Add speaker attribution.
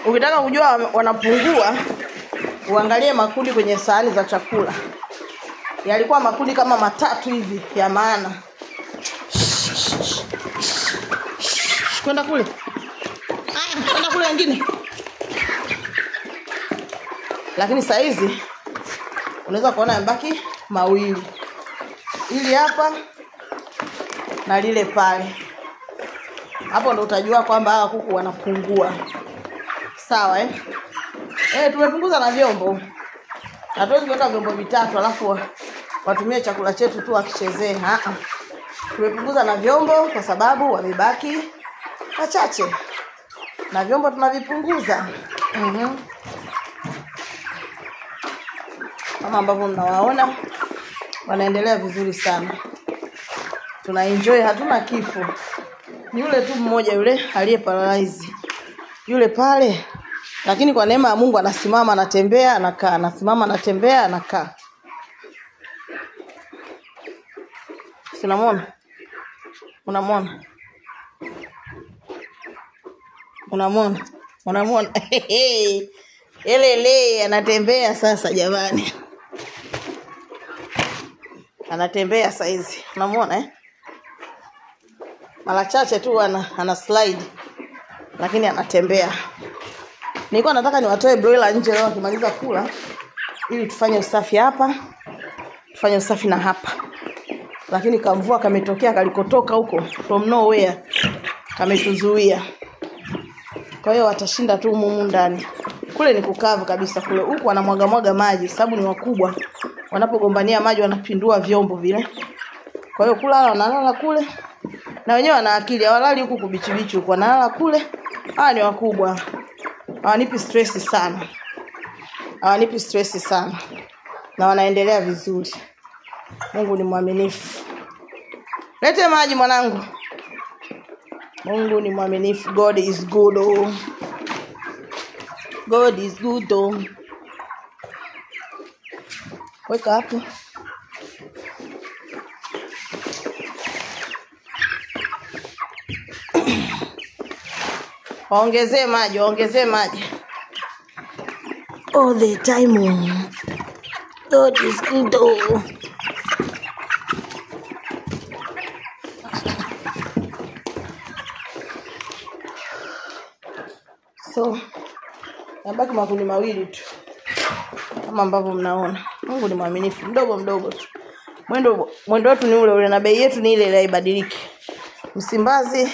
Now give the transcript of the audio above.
Speaker 1: Ukitaka kujua wanapungua, uangalie makundi kwenye sahani za chakula. Yalikuwa makundi kama 3 hivi ya maana. Kwenda kule. Kwenda kule wengine. Lakini saa hizi unaweza kuona yamebaki mawili. Ili hapa na lile pale. Hapo ndo utajua kwamba hawa kuku wanapungua. Sawa tumepunguza na vyombo. Hatuwezi kuweka vyombo vitatu alafu watumie chakula chetu tu wakichezee. Tumepunguza na vyombo kwa sababu wamebaki wachache. Na vyombo tunavipunguza. Kama ambavyo mnawaona wanaendelea vizuri sana. Tunaenjoy, hatuna kifo. Ni yule tu mmoja yule aliyeparalyze. Yule pale. Lakini kwa neema ya Mungu anasimama, anatembea, anakaa, anasimama, anatembea, anakaa. Unamwona? Unamwona? Unamwona? Unamwona? Elele anatembea sasa jamani. Anatembea saizi. Unamwona Mara chache tu ana slide. Lakini anatembea. Nilikuwa nataka niwatoe broiler nje leo wakimaliza kula ili tufanye usafi hapa. Tufanye usafi na hapa. Lakini kamvua kametokea kalikotoka huko from nowhere. Kametuzuia. Kwa hiyo watashinda tu humu ndani. Kule ni kukavu kabisa kule. Huku wanamwaga maji sababu ni wakubwa. Wanapogombania maji wanapindua vyombo vile. Kwa hiyo kula wanalala kule. Na wenyewe wana akili, hawalali huku kubichibichi huko, wanalala kule. Hawa ni wakubwa. Hawanipi stress sana. Hawanipi stress sana. Na wanaendelea vizuri. Mungu ni mwaminifu. Lete maji mwanangu. Mungu ni mwaminifu. God is good. God is good. Weka hapo. Ongezee maji, ongezee maji. All the time. God is good. So, nabaki makundi mawili tu. Kama ambavyo mnaona. Mungu ni mwaminifu, mdogo tu. Mwendo wetu ni ule na bei yetu ni ile ile haibadiliki. Msimbazi.